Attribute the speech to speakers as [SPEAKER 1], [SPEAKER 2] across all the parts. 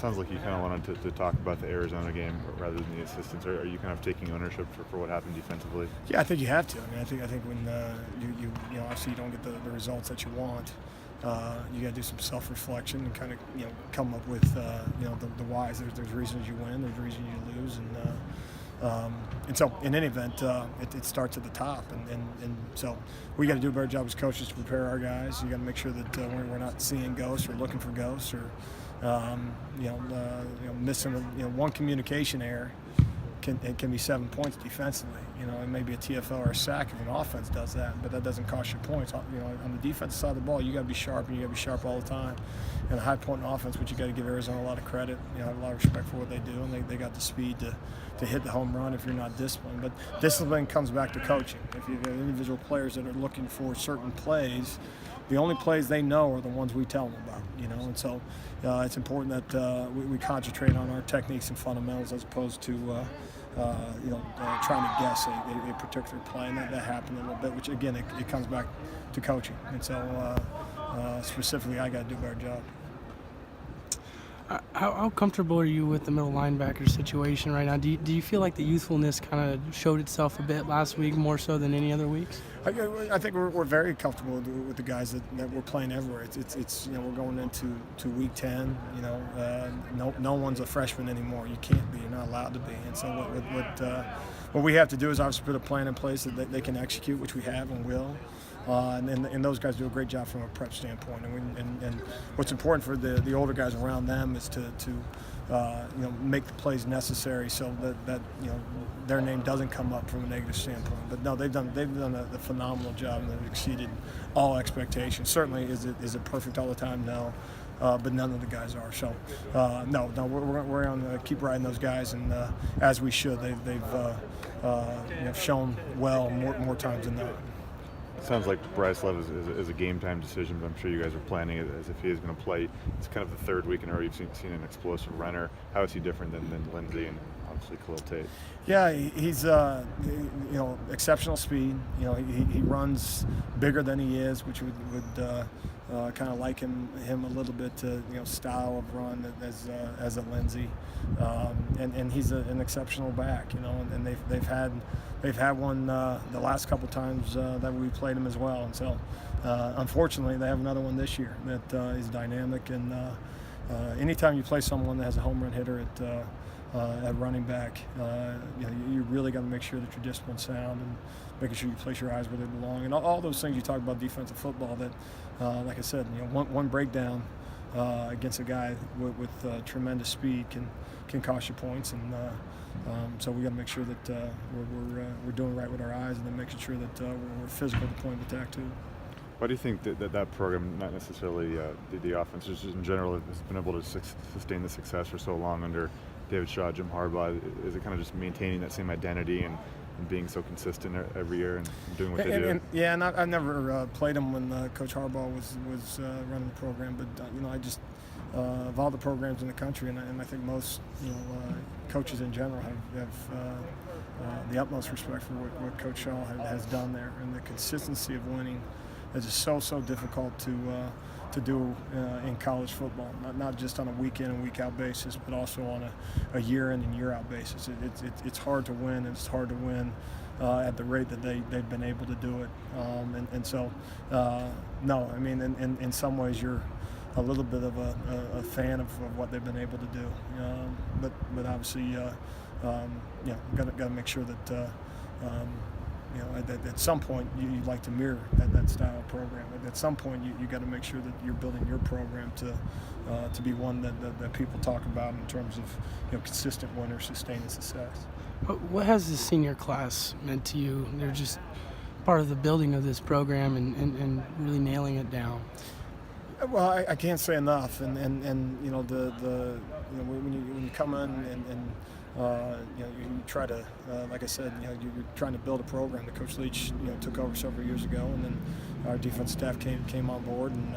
[SPEAKER 1] sounds like you kind of wanted to talk about the Arizona game rather than the assistants. Are you kind of taking ownership for what happened defensively?
[SPEAKER 2] Yeah, I think you have to. I mean, I think when you know obviously you don't get the results that you want, you got to do some self-reflection and kind of come up with the whys. There's reasons you win, there's reasons you lose, and so in any event, it starts at the top, and so we got to do a better job as coaches to prepare our guys. You got to make sure that we're not seeing ghosts or looking for ghosts or missing one communication error can be 7 points defensively. It may be a TFL or a sack if an offense does that, but that doesn't cost you points. On the defensive side of the ball, you got to be sharp, and you got to be sharp all the time. And a high-point offense, which you got to give Arizona a lot of credit. I have a lot of respect for what they do, and they got the speed to hit the home run if you're not disciplined. But discipline comes back to coaching. If you have individual players that are looking for certain plays, the only plays they know are the ones we tell them about. And so it's important that we concentrate on our techniques and fundamentals as opposed to trying to guess a particular play, and that happened a little bit, which again, it comes back to coaching. And so specifically, I got to do a better job.
[SPEAKER 3] How comfortable are you with the middle linebacker situation right now? Do you feel like the youthfulness kind of showed itself a bit last week, more so than any other weeks?
[SPEAKER 2] I think we're very comfortable with the guys that we're playing everywhere. It's we're going into week 10. No one's a freshman anymore. You can't be. You're not allowed to be. And so what we have to do is obviously put a plan in place that they can execute, which we have and will. And those guys do a great job from a prep standpoint. And what's important for the older guys around them is to make the plays necessary so that their name doesn't come up from a negative standpoint. But no, they've done a phenomenal job, and they've exceeded all expectations. Certainly, is it perfect all the time? No. But none of the guys are. So, no, we're going to keep riding those guys, and as we should. They've shown well more times than not.
[SPEAKER 1] Sounds like Bryce Love is a game-time decision, but I'm sure you guys are planning it as if he is going to play. It's kind of the third week in a row you've seen an explosive runner. How is he different than Lindsey and obviously Khalil Tate?
[SPEAKER 2] Yeah, he's exceptional speed. He runs bigger than he is, which would kind of like him a little bit to style of run as a Lindsey, and he's an exceptional back. And they've had one the last couple times that we played him as well. And so unfortunately they have another one this year that is dynamic. And anytime you play someone that has a home run hitter at running back, you really got to make sure that your discipline's sound and making sure you place your eyes where they belong, and all those things you talk about defensive football. That, like I said, one breakdown against a guy with tremendous speed can cost you points, and so we got to make sure that we're doing right with our eyes, and then making sure that we're physical at the point of attack too.
[SPEAKER 1] Why do you think that program, not necessarily the offense, just in general, has been able to sustain the success for so long under David Shaw, Jim Harbaugh? Is it kind of just maintaining that same identity and being so consistent every year and doing what they do?
[SPEAKER 2] And I've never played him when Coach Harbaugh was running the program, but I just of all the programs in the country, and I think most coaches in general have the utmost respect for what Coach Shaw has done there, and the consistency of winning is just so difficult to do in college football, not just on a week in and week out basis, but also on a year in and year out basis. It's hard to win, and it's hard to win at the rate that they've been able to do it. And so, no, I mean, in some ways you're a little bit of a fan of what they've been able to do. But obviously, got to make sure that at some point you'd like to mirror that style of program. At some point you got to make sure that you're building your program to be one that people talk about in terms of consistent winners, sustaining success.
[SPEAKER 3] What has the senior class meant to you? They're just part of the building of this program and really nailing it down.
[SPEAKER 2] Well, I can't say enough, and when you come in and you try to, like I said, you're trying to build a program that Coach Leach, took over several years ago, and then our defense staff came on board, and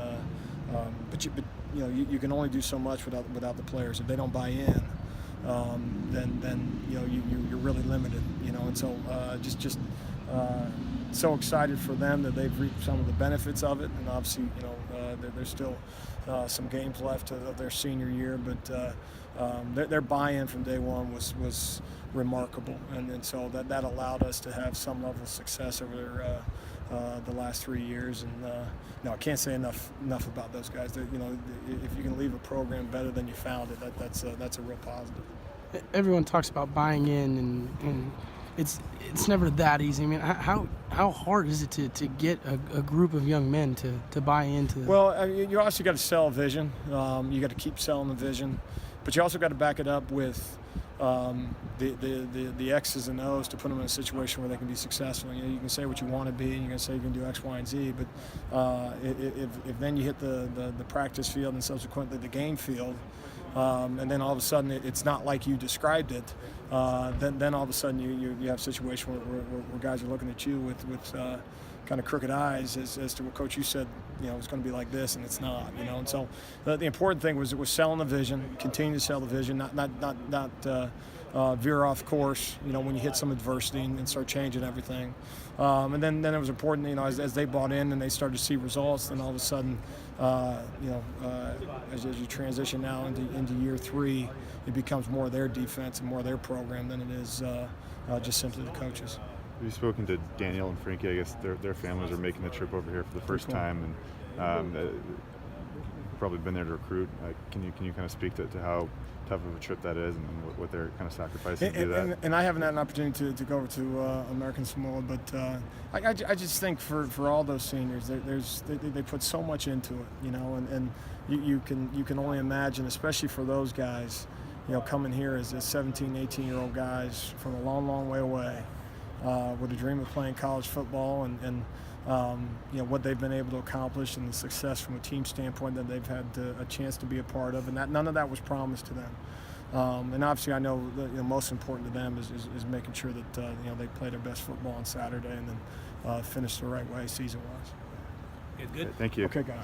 [SPEAKER 2] but you can only do so much without the players. If they don't buy in, then you're really limited, and so so excited for them that they've reaped some of the benefits of it, and obviously There's still some games left of their senior year, but their buy-in from day one was remarkable, and so that allowed us to have some level of success over the last 3 years. And no, I can't say enough about those guys. If you can leave a program better than you found it, that's a real positive.
[SPEAKER 3] Everyone talks about buying in, and it's never that easy. I mean, how hard is it to get a group of young men to buy into?
[SPEAKER 2] Well, you also got to sell a vision. You got to keep selling the vision, but you also got to back it up with the X's and O's to put them in a situation where they can be successful. You can say what you want to be, and you can say you can do X, Y, and Z, but if then you hit the practice field and subsequently the game field, and then all of a sudden it's not like you described it, then all of a sudden you have a situation where guys are looking at you with kind of crooked eyes as to what Coach you said, it's going to be like this, and it's not, and so the important thing was selling the vision, continue to sell the vision, not veer off course, when you hit some adversity and start changing everything. And then it was important, as they bought in and they started to see results, then all of a sudden, as you transition now into year 3, it becomes more their defense and more their program than it is just simply the coaches.
[SPEAKER 1] Have you spoken to Daniel and Frankie? I guess their families are making the trip over here for the first time, and probably been there to recruit. Can you kind of speak to how tough of a trip that is, and what they're kind of sacrificing to do that?
[SPEAKER 2] And I haven't had an opportunity to go over to American Samoa, but I just think for all those seniors, they put so much into it, and you can only imagine, especially for those guys, coming here as 17, 18-year-old guys from a long, long way away, with a dream of playing college football, and what they've been able to accomplish and the success from a team standpoint that they've had a chance to be a part of, and none of that was promised to them. And obviously, I know the most important to them is making sure that they play their best football on Saturday and then finish the right way season-wise.
[SPEAKER 3] Good.
[SPEAKER 1] Thank you.
[SPEAKER 2] Okay, guys.